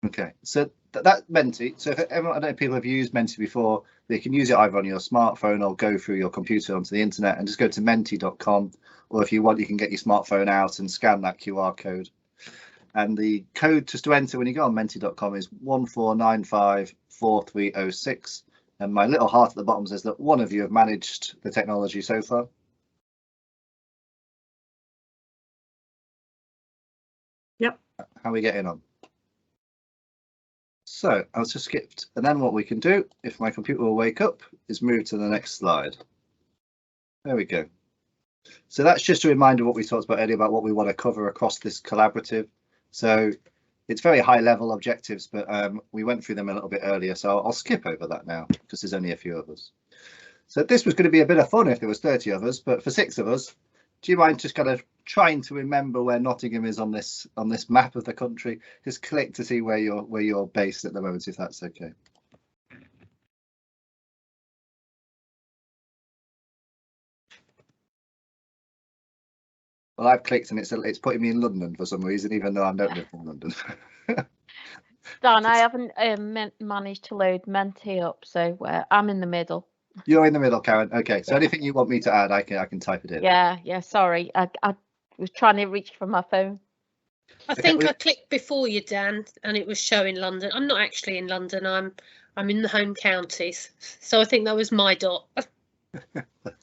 Okay, so that Menti. So if everyone, I don't know if people have used Menti before, they can use it either on your smartphone or go through your computer onto the internet and just go to menti.com. Or if you want, you can get your smartphone out and scan that QR code. And the code just to enter when you go on menti.com is 14954306. And my little heart at the bottom says that one of you have managed the technology so far. Yep. How are we getting on? So I'll just skipped. And then what we can do, if my computer will wake up, is move to the next slide. There we go. So that's just a reminder of what we talked about earlier about what we want to cover across this collaborative. So it's very high level objectives, but we went through them a little bit earlier. So I'll skip over that now because there's only a few of us. So this was going to be a bit of fun if there was 30 of us, but for 6 of us, do you mind just kind of trying to remember where Nottingham is on this map of the country? Just click to see where you're based at the moment, if that's okay. Well, I've clicked and it's putting me in London for some reason, even though I don't live in London. Dan, I haven't managed to load Menti up, so I'm in the middle. You're in the middle, Karen. Okay, so anything you want me to add, I can type it in. Yeah, sorry. I was trying to reach for my phone. I think I clicked before you, Dan, and it was showing London. I'm not actually in London. I'm in the home counties, so I think that was my dot.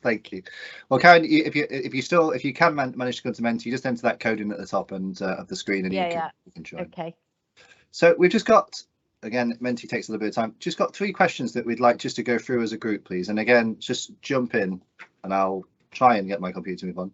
Thank you. Well, Karen, if you can manage to go to Menti, you just enter that code in at the top and of the screen, and you can join. Okay. So we've just got, again, Menti takes a little bit of time. Just got 3 questions that we'd like just to go through as a group, please. And again, just jump in, and I'll try and get my computer to move on.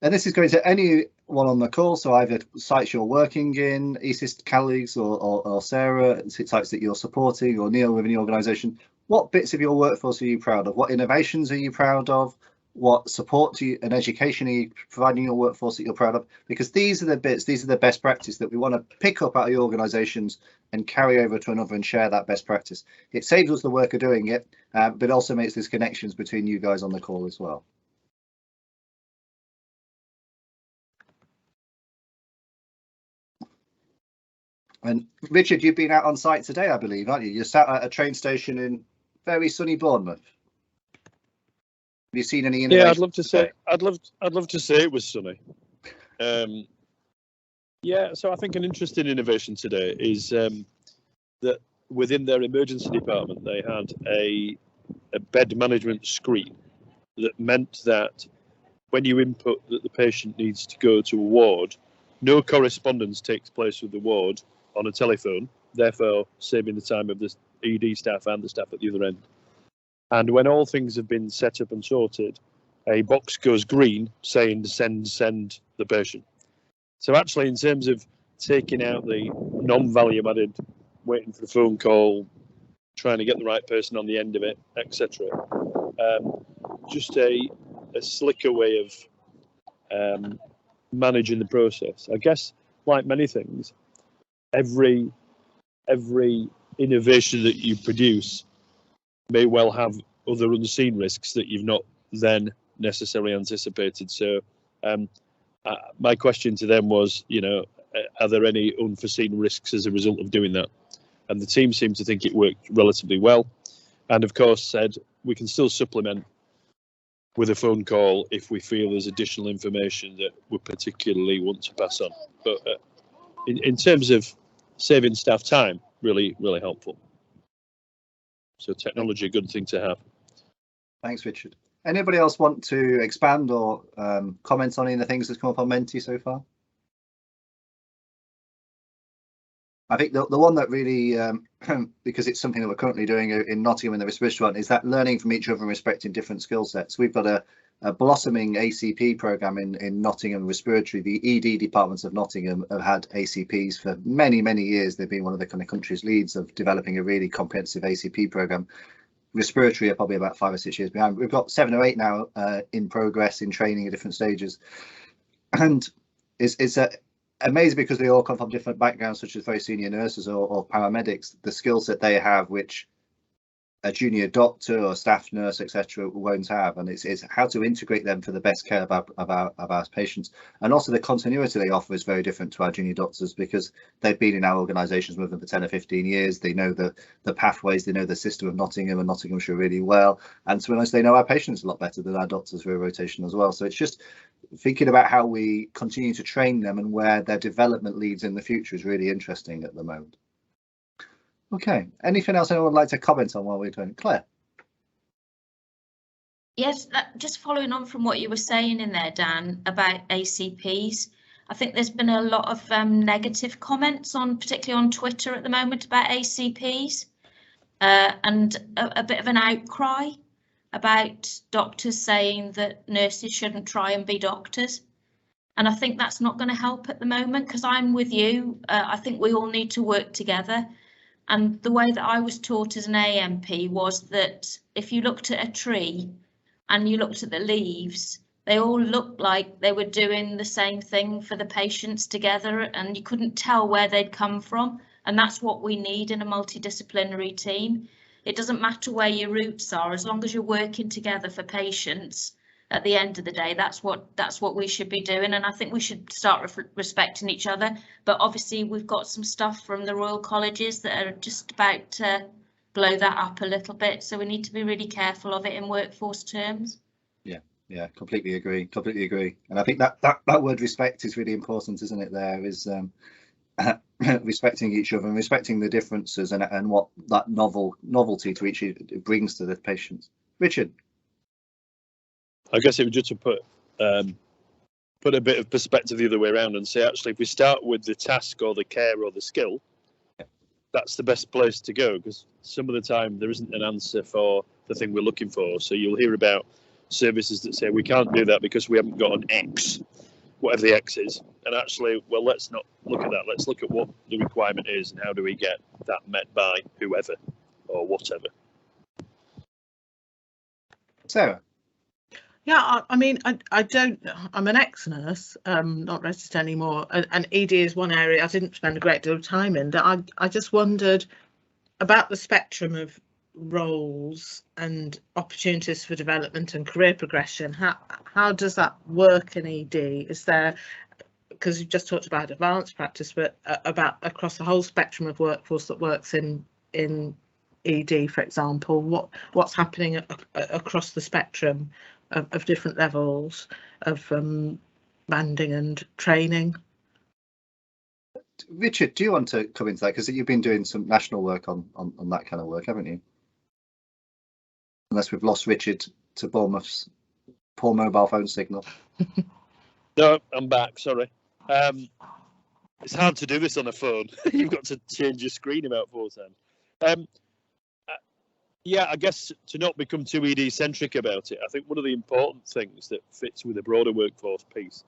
And this is going to anyone on the call, so either sites you're working in, ESIS colleagues, or Sarah, sites that you're supporting, or Neil within the organisation. What bits of your workforce are you proud of? What innovations are you proud of? What support and education are you providing your workforce that you're proud of? Because these are the bits, these are the best practice that we want to pick up out of your organisations and carry over to another and share that best practice. It saves us the work of doing it, but also makes these connections between you guys on the call as well. And Richard, you've been out on site today, I believe, aren't you? You're sat at a train station in very sunny Bournemouth. Have you seen any innovation? Yeah, I'd love to say it was sunny. Yeah, so I think an interesting innovation today is that within their emergency department they had a bed management screen that meant that when you input that the patient needs to go to a ward, no correspondence takes place with the ward on a telephone, therefore saving the time of the ED staff and the staff at the other end. And when all things have been set up and sorted, a box goes green saying send the patient. So actually, in terms of taking out the non-value added, waiting for the phone call, trying to get the right person on the end of it, etc. Just a slicker way of managing the process. I guess, like many things, every innovation that you produce may well have other unseen risks that you've not then necessarily anticipated. So my question to them was, are there any unforeseen risks as a result of doing that? And the team seemed to think it worked relatively well, and of course said we can still supplement with a phone call if we feel there's additional information that we particularly want to pass on. But in terms of saving staff time, really helpful. So technology, a good thing to have. Thanks, Richard. Anybody else want to expand or comment on any of the things that's come up on Menti so far? I think the one that really, because it's something that we're currently doing in Nottingham in the respiratory one, is that learning from each other and respecting different skill sets. We've got a blossoming ACP program in Nottingham respiratory. The ED departments of Nottingham have had ACPs for many years. They've been one of the kind of country's leads of developing a really comprehensive ACP program. Respiratory are probably about 5 or 6 years behind. We've got 7 or 8 now in progress in training at different stages, and it's amazing because they all come from different backgrounds, such as very senior nurses or paramedics. The skill set they have, which a junior doctor or staff nurse, etc., won't have, and it's how to integrate them for the best care of our patients. And also the continuity they offer is very different to our junior doctors, because they've been in our organisations with them for 10 or 15 years. They know the pathways, they know the system of Nottingham and Nottinghamshire really well, and to be honest, they know our patients a lot better than our doctors through a rotation as well. So it's just thinking about how we continue to train them and where their development leads in the future is really interesting at the moment. Okay, anything else anyone would like to comment on while we're doing? Claire? Yes, just following on from what you were saying in there, Dan, about ACPs. I think there's been a lot of negative comments particularly on Twitter at the moment about ACPs, and a bit of an outcry about doctors saying that nurses shouldn't try and be doctors. And I think that's not going to help at the moment, because I'm with you. I think we all need to work together. And the way that I was taught as an AMP was that if you looked at a tree and you looked at the leaves, they all looked like they were doing the same thing for the patients together, and you couldn't tell where they'd come from. And that's what we need in a multidisciplinary team. It doesn't matter where your roots are, as long as you're working together for patients. At the end of the day, that's what we should be doing, and I think we should start respecting each other. But obviously we've got some stuff from the Royal Colleges that are just about to blow that up a little bit, so we need to be really careful of it in workforce terms. Yeah, completely agree, and I think that word respect is really important, isn't it? There is respecting each other and respecting the differences and what that novelty to each brings to the patients. Richard? I guess it was just to put a bit of perspective the other way around and say, actually, if we start with the task or the care or the skill, that's the best place to go, because some of the time there isn't an answer for the thing we're looking for. So you'll hear about services that say we can't do that because we haven't got an X, whatever the X is. And actually, well, let's not look at that. Let's look at what the requirement is and how do we get that met by whoever or whatever. Sarah? Yeah, I mean, I'm an ex-nurse, not registered anymore, and ED is one area I didn't spend a great deal of time in. I just wondered about the spectrum of roles and opportunities for development and career progression. How does that work in ED? Is there, because you've just talked about advanced practice, but about across the whole spectrum of workforce that works in ED, for example, what's happening across the spectrum of different levels of banding and training? Richard, do you want to come into that, because you've been doing some national work on that kind of work, haven't you? Unless we've lost Richard to Bournemouth's poor mobile phone signal. No, I'm back, sorry. It's hard to do this on a phone. You've got to change your screen about 4 times. Yeah, I guess to not become too ED-centric about it, I think one of the important things that fits with a broader workforce piece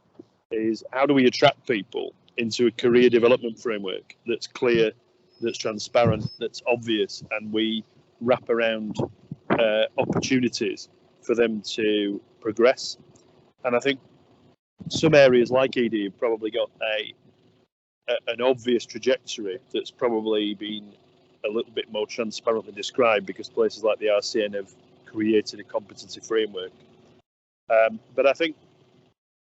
is how do we attract people into a career development framework that's clear, that's transparent, that's obvious, and we wrap around opportunities for them to progress. And I think some areas like ED have probably got an obvious trajectory that's probably been a little bit more transparently described because places like the RCN have created a competency framework. But I think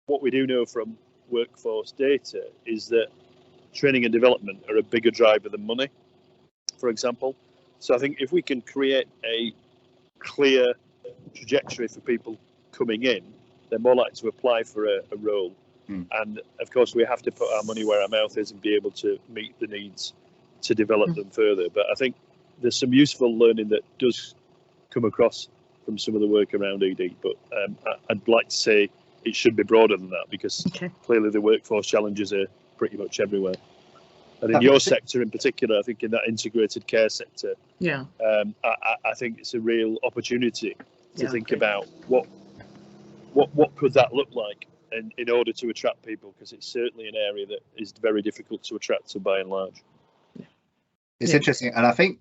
what we do know from workforce data is that training and development are a bigger driver than money, for example. So I think if we can create a clear trajectory for people coming in, they're more likely to apply for a role. And of course, we have to put our money where our mouth is and be able to meet the needs to develop them further. But I think there's some useful learning that does come across from some of the work around ED. But I'd like to say it should be broader than that, because clearly the workforce challenges are pretty much everywhere. And in your sector in particular, I think in that integrated care sector, I think it's a real opportunity to think about what could that look like in order to attract people, because it's certainly an area that is very difficult to attract to by and large. It's interesting, and I think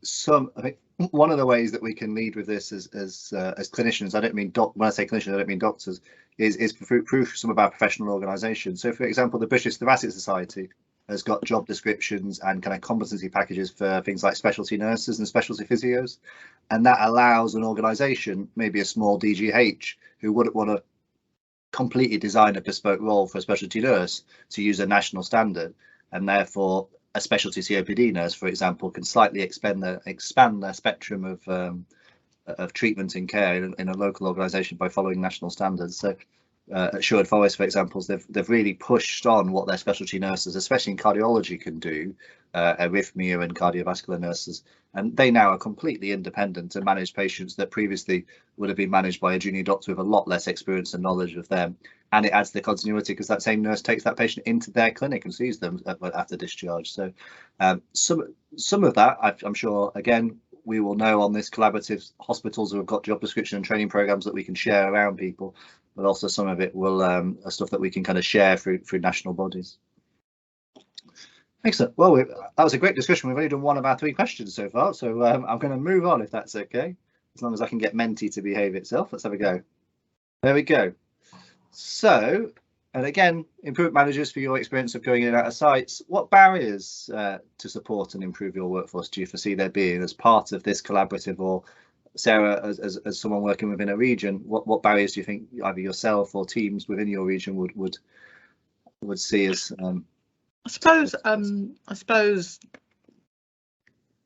one of the ways that we can lead with this as clinicians, I don't mean when I say clinicians, I don't mean doctors, is through some of our professional organisations. So, for example, the British Thoracic Society has got job descriptions and kind of competency packages for things like specialty nurses and specialty physios, and that allows an organisation, maybe a small DGH, who wouldn't want to completely design a bespoke role for a specialty nurse, to use a national standard, and therefore a specialty COPD nurse, for example, can slightly expand their spectrum of treatment and care in a local organisation by following national standards. So at Sherwood Forest, for example, they've really pushed on what their specialty nurses, especially in cardiology, can do, arrhythmia and cardiovascular nurses, and they now are completely independent and manage patients that previously would have been managed by a junior doctor with a lot less experience and knowledge of them. And it adds the continuity because that same nurse takes that patient into their clinic and sees them after discharge. So some of that, I'm sure, again, we will know on this collaborative, hospitals who have got job description and training programs that we can share around people, but also some of it will are stuff that we can kind of share through national bodies. Excellent. Well, that was a great discussion. We've only done one of our 3 questions so far, so I'm going to move on if that's okay, as long as I can get Menti to behave itself. Let's have a go. There we go. So, and again, improvement managers, for your experience of going in and out of sites, what barriers to support and improve your workforce do you foresee there being as part of this collaborative, or Sarah, as someone working within a region, what barriers do you think either yourself or teams within your region would see as I suppose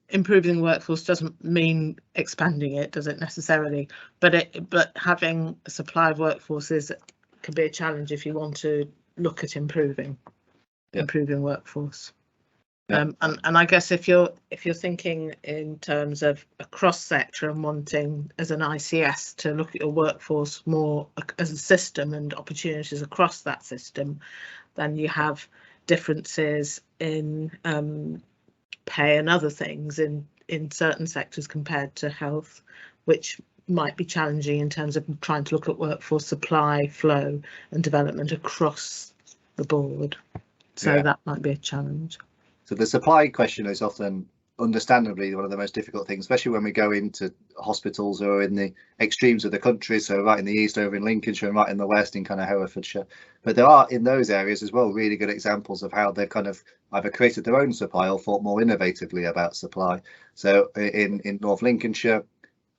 improving the workforce doesn't mean expanding it, does it necessarily? But having a supply of workforces can be a challenge if you want to look at improving workforce. And I guess if you're thinking in terms of a cross sector and wanting as an ICS to look at your workforce more as a system and opportunities across that system, then you have differences in pay and other things in certain sectors compared to health, which might be challenging in terms of trying to look at workforce supply, flow and development across the board. So that might be a challenge. So the supply question is often, understandably, one of the most difficult things, especially when we go into hospitals or in the extremes of the country, so right in the east over in Lincolnshire and right in the west in kind of Herefordshire. But there are in those areas as well really good examples of how they've kind of either created their own supply or thought more innovatively about supply. So in North Lincolnshire,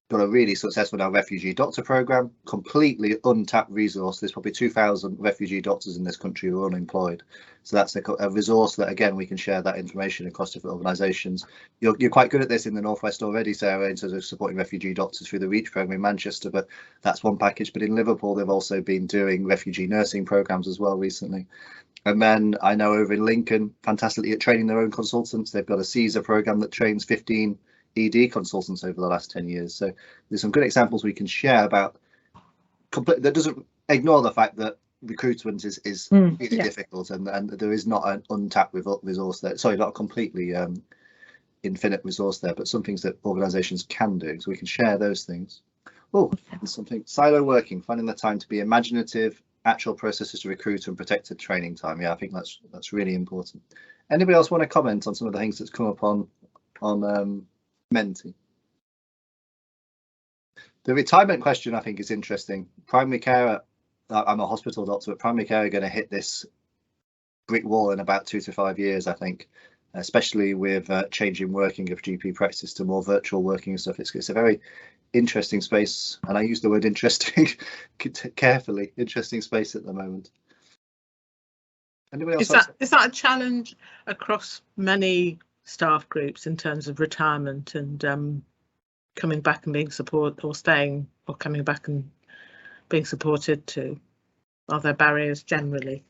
got a really successful now refugee doctor program, completely untapped resource. There's probably 2,000 refugee doctors in this country who are unemployed. So that's a resource that, again, we can share that information across different organisations. You're quite good at this in the Northwest already, Sarah, in terms of supporting refugee doctors through the REACH programme in Manchester, but that's one package. But in Liverpool, they've also been doing refugee nursing programmes as well recently. And then I know over in Lincoln, fantastically at training their own consultants. They've got a CSER programme that trains 15 ED consultants over the last 10 years. So there's some good examples we can share about that doesn't ignore the fact that recruitment is really difficult and there is not an untapped resource there. Sorry, not a completely infinite resource there, but some things that organisations can do. So we can share those things. Oh, something silo working, finding the time to be imaginative, actual processes to recruit and protected training time. Yeah, I think that's really important. Anybody else want to comment on some of the things that's come up on Menti? The retirement question I think is interesting. Primary care, I'm a hospital doctor, but primary care are going to hit this brick wall in about 2 to 5 years, I think, especially with changing working of GP practice to more virtual working and stuff. It's a very interesting space, and I use the word interesting carefully. Interesting space at the moment. Anybody else? Is that a challenge across many staff groups in terms of retirement and coming back and being supported, or staying or coming back and being supported too? Are there barriers generally?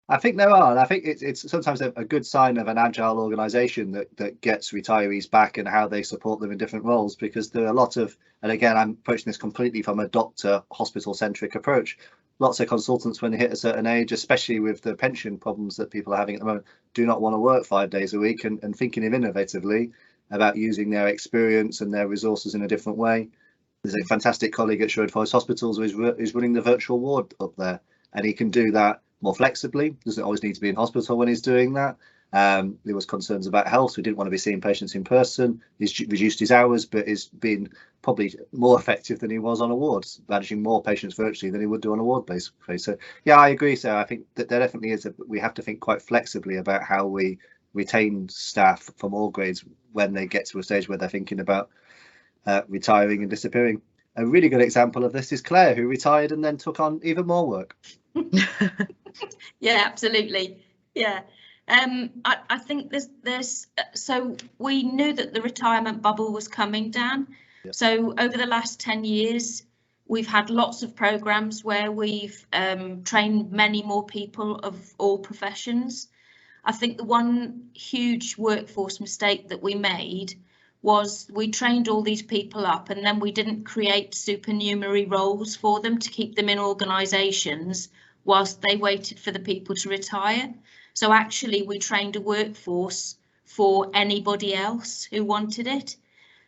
I think there are, and I think it's sometimes a good sign of an agile organisation that gets retirees back and how they support them in different roles, because there are a lot of, and again, I'm approaching this completely from a doctor hospital centric approach. Lots of consultants, when they hit a certain age, especially with the pension problems that people are having at the moment, do not want to work 5 days a week and thinking of innovatively about using their experience and their resources in a different way. There's a fantastic colleague at Sherwood Forest Hospitals who's running the virtual ward up there, and he can do that more flexibly. Doesn't always need to be in hospital when he's doing that. There was concerns about health, so he didn't want to be seeing patients in person. He's reduced his hours, but is being probably more effective than he was on awards, managing more patients virtually than he would do on a ward-based phase. So yeah, I agree, Sarah. I think that there definitely is we have to think quite flexibly about how we retain staff from all grades when they get to a stage where they're thinking about retiring and disappearing. A really good example of this is Claire, who retired and then took on even more work. Yeah, absolutely. Yeah. I think there's so we knew that the retirement bubble was coming, Dan. Yep. So over the last 10 years, we've had lots of programs where we've trained many more people of all professions. I think the one huge workforce mistake that we made was we trained all these people up and then we didn't create supernumerary roles for them to keep them in organisations whilst they waited for the people to retire. So actually we trained a workforce for anybody else who wanted it.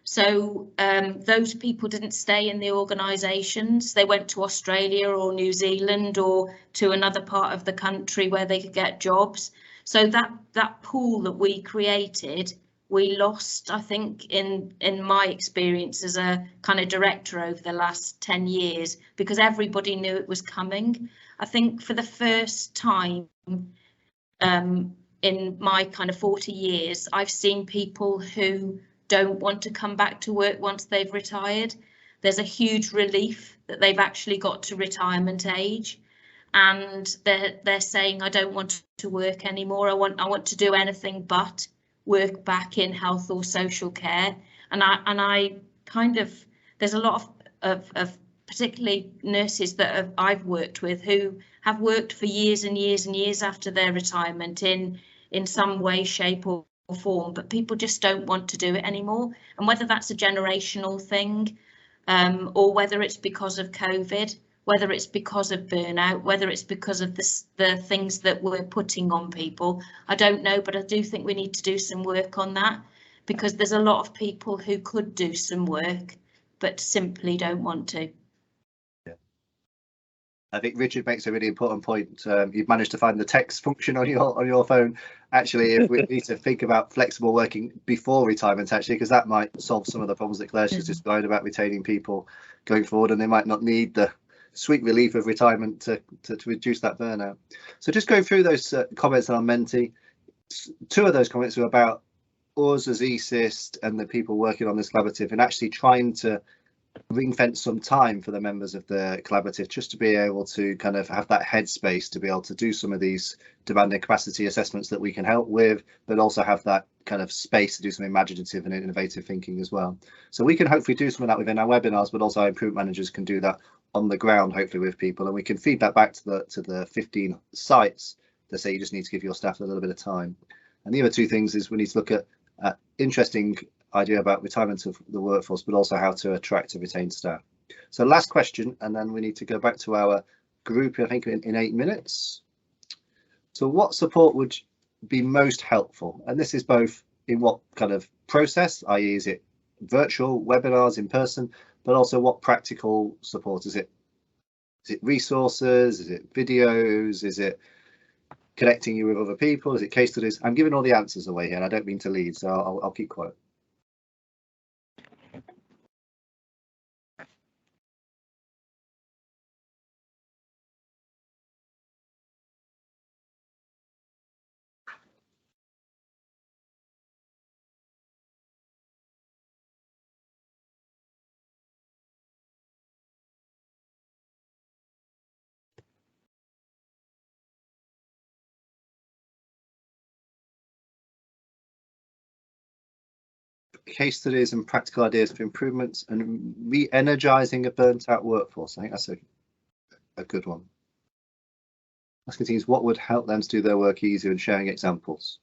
So those people didn't stay in the organisations. They went to Australia or New Zealand or to another part of the country where they could get jobs. So that pool that we created, we lost, I think, in my experience as a kind of director over the last 10 years, because everybody knew it was coming. I think for the first time in my kind of 40 years, I've seen people who don't want to come back to work once they've retired. There's a huge relief that they've actually got to retirement age, and they're saying, I don't want to work anymore. I want to do anything but work back in health or social care. And I kind of, there's a lot of particularly nurses that I've worked with who have worked for years and years and years after their retirement in some way, shape or form, but people just don't want to do it anymore. And whether that's a generational thing, or whether it's because of COVID, whether it's because of burnout, whether it's because of the things that we're putting on people, I don't know, but I do think we need to do some work on that, because there's a lot of people who could do some work but simply don't want to. I think Richard makes a really important point. You've managed to find the text function on your phone. Actually, if we need to think about flexible working before retirement, actually, because that might solve some of the problems that Claire's just described about retaining people going forward, and they might not need the sweet relief of retirement to reduce that burnout. So just going through those comments on Menti, two of those comments were about us as ESIST and the people working on this collaborative, and actually trying to ring fence some time for the members of the collaborative just to be able to kind of have that headspace to be able to do some of these demanding capacity assessments that we can help with, but also have that kind of space to do some imaginative and innovative thinking as well. So we can hopefully do some of that within our webinars, but also our improvement managers can do that on the ground, hopefully with people, and we can feed that back to the 15 sites that say you just need to give your staff a little bit of time. And the other two things is we need to look at interesting idea about retirement of the workforce, but also how to attract and retain staff. So last question, and then we need to go back to our group, I think, in 8 minutes. So what support would be most helpful? And this is both in what kind of process, i.e. is it virtual, webinars, in person, but also what practical support? Is it resources? Is it videos? Is it connecting you with other people? Is it case studies? I'm giving all the answers away here, and I don't mean to lead, so I'll keep quiet. Case studies and practical ideas for improvements and re-energizing a burnt out workforce. I think that's a good one. Asking teams what would help them to do their work easier and sharing examples.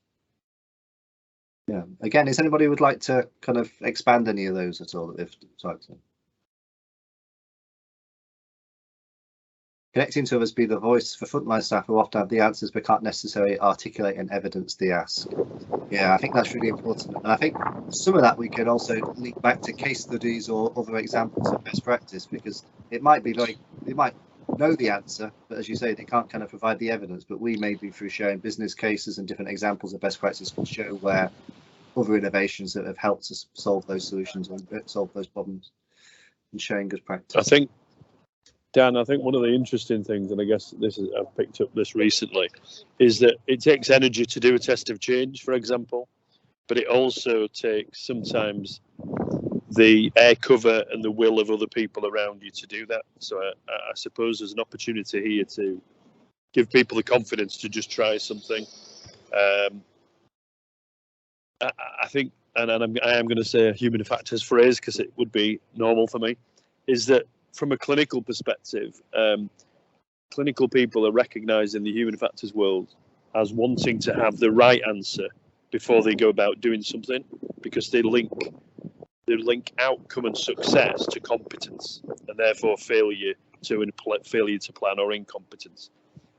Yeah, again, is anybody who would like to kind of expand any of those at all that they've typed in? Connecting to others, be the voice for frontline staff who often have the answers but can't necessarily articulate and evidence the ask. Yeah, I think that's really important. And I think some of that we can also link back to case studies or other examples of best practice, because it might be very, it might know the answer, but as you say, they can't kind of provide the evidence. But we maybe through sharing business cases and different examples of best practice can show where other innovations that have helped us solve those solutions or solve those problems, and sharing good practice. I think, Dan, one of the interesting things, and I guess I've picked up this recently, is that it takes energy to do a test of change, for example, but it also takes sometimes the air cover and the will of other people around you to do that. So I suppose there's an opportunity here to give people the confidence to just try something. I think, and I am going to say a human factors phrase because it would be normal for me, is that from a clinical perspective, clinical people are recognising the human factors world as wanting to have the right answer before they go about doing something, because they link outcome and success to competence, and therefore failure to plan or incompetence.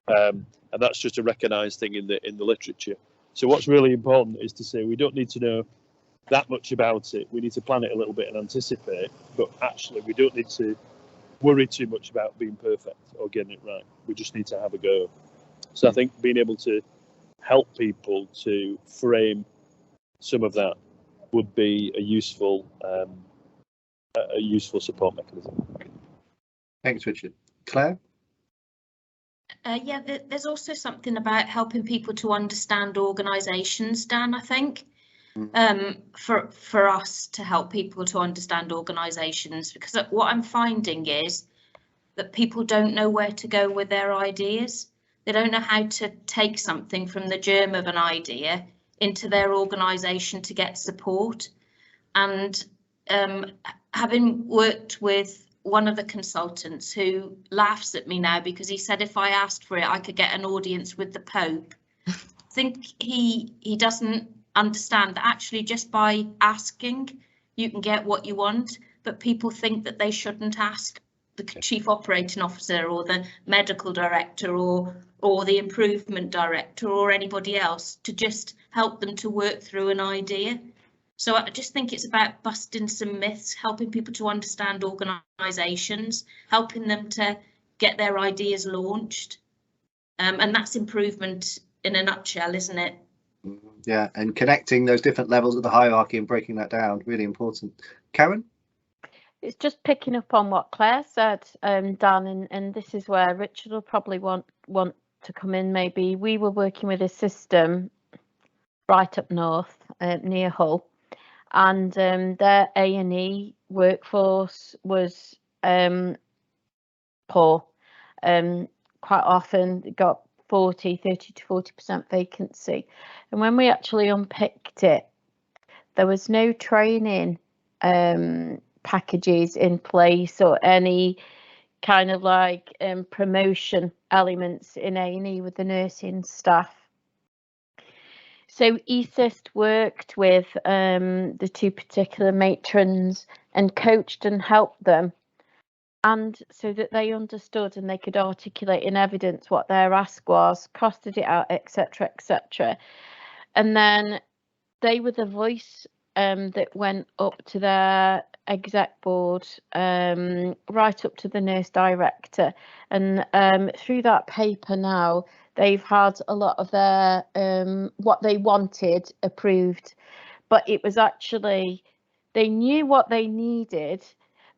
And that's just a recognised thing in the literature. So what's really important is to say we don't need to know that much about it. We need to plan it a little bit and anticipate, but actually we don't need to worry too much about being perfect or getting it right. We just need to have a go. So I think being able to help people to frame some of that would be a useful support mechanism. Thanks, Richard. Claire? Yeah, there's also something about helping people to understand organisations, Dan, I think, for us to help people to understand organisations, because what I'm finding is that people don't know where to go with their ideas. They don't know how to take something from the germ of an idea into their organisation to get support. And having worked with one of the consultants who laughs at me now because he said if I asked for it, I could get an audience with the Pope. I think he doesn't understand that actually just by asking, you can get what you want, but people think that they shouldn't ask the chief operating officer or the medical director or the improvement director or anybody else to just help them to work through an idea. So I just think it's about busting some myths, helping people to understand organisations, helping them to get their ideas launched. And that's improvement in a nutshell, isn't it? Yeah, and connecting those different levels of the hierarchy and breaking that down, really important. Karen? It's just picking up on what Claire said, Dan, and this is where Richard will probably want to come in maybe. We were working with a system right up north near Hull, and their A&E workforce was poor. Quite often got 30 to 40% vacancy. And when we actually unpicked it, there was no training packages in place or any kind of like promotion elements in A&E with the nursing staff. So ESIST worked with the two particular matrons and coached and helped them, and so that they understood and they could articulate in evidence what their ask was, costed it out, etc., etc. And then they were the voice that went up to their exec board, right up to the nurse director, and through that paper now they've had a lot of their what they wanted approved, but it was actually they knew what they needed,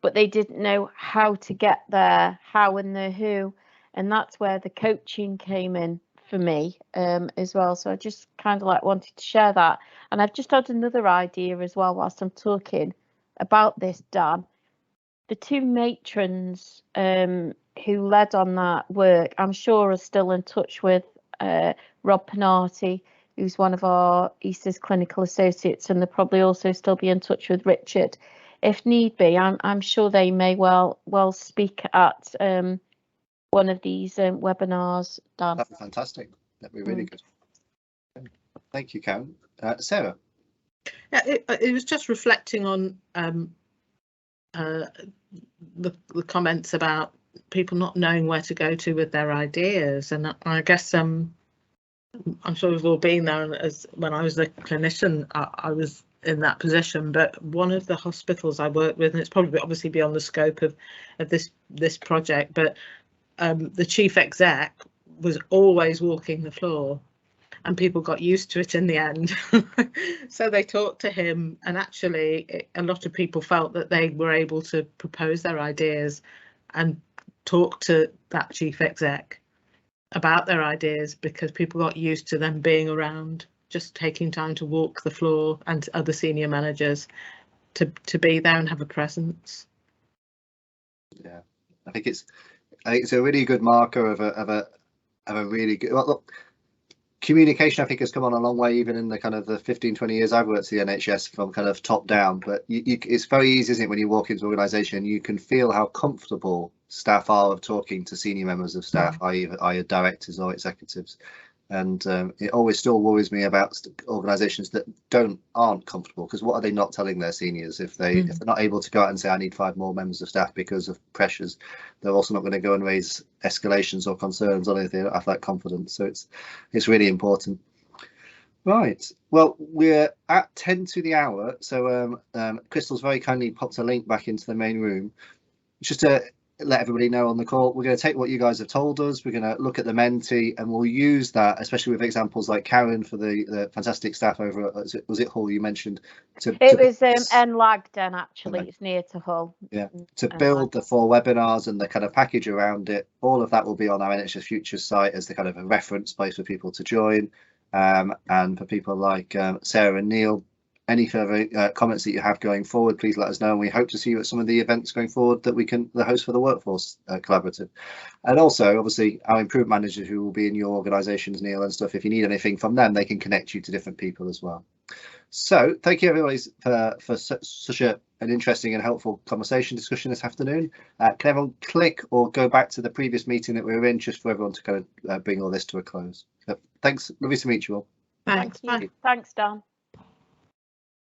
but they didn't know how to get there, how and the who, and that's where the coaching came in for me as well. So I just kind of like wanted to share that, and I've just had another idea as well whilst I'm talking about this, Dan. The two matrons who led on that work, I'm sure are still in touch with Rob Panarti, who's one of our ESIS clinical associates, and they'll probably also still be in touch with Richard if need be. I'm sure they may well speak at one of these webinars, Dan. That'd be fantastic. That'd be really good. Thank you, Karen. Sarah? Yeah, it was just reflecting on the comments about people not knowing where to go to with their ideas, and I guess I'm sure we've all been there. As when I was a clinician, I was in that position, but one of the hospitals I worked with, and it's probably obviously beyond the scope of this project, but the chief exec was always walking the floor, and people got used to it in the end. So they talked to him, and actually a lot of people felt that they were able to propose their ideas and talk to that chief exec about their ideas, because people got used to them being around, just taking time to walk the floor, and other senior managers to be there and have a presence. Yeah, I think it's a really good marker of a really good. Well, look, communication, I think, has come on a long way, even in the kind of the 15-20 years I've worked at the NHS, from kind of top down. But it's very easy, isn't it, when you walk into an organisation, you can feel how comfortable staff are of talking to senior members of staff, i.e. directors or executives. And it always still worries me about organisations that aren't comfortable, because what are they not telling their seniors? If they're not able to go out and say, I need 5 more members of staff because of pressures, they're also not going to go and raise escalations or concerns or anything. I have that confidence. So it's really important. Right, well, we're at 10 to the hour, so Crystal's very kindly popped a link back into the main room. Just to let everybody know on the call, we're going to take what you guys have told us, we're going to look at the Menti, and we'll use that, especially with examples like Karen, for the fantastic staff over at, was it Hull you mentioned? It was Enlagden, actually. It's near to Hull. Yeah, to build the 4 webinars and the kind of package around it. All of that will be on our NHS Futures site as the kind of a reference place for people to join, and for people like Sarah and Neil. Any further comments that you have going forward, please let us know, and we hope to see you at some of the events going forward that we can host for the Workforce Collaborative. And also, obviously, our improvement managers who will be in your organisations, Neil, and stuff, if you need anything from them, they can connect you to different people as well. So thank you everybody for such an interesting and helpful discussion this afternoon. Can everyone click or go back to the previous meeting that we were in, just for everyone to kind of bring all this to a close? Thanks, lovely to meet you all. Thanks. Thank you. Thanks, Dan.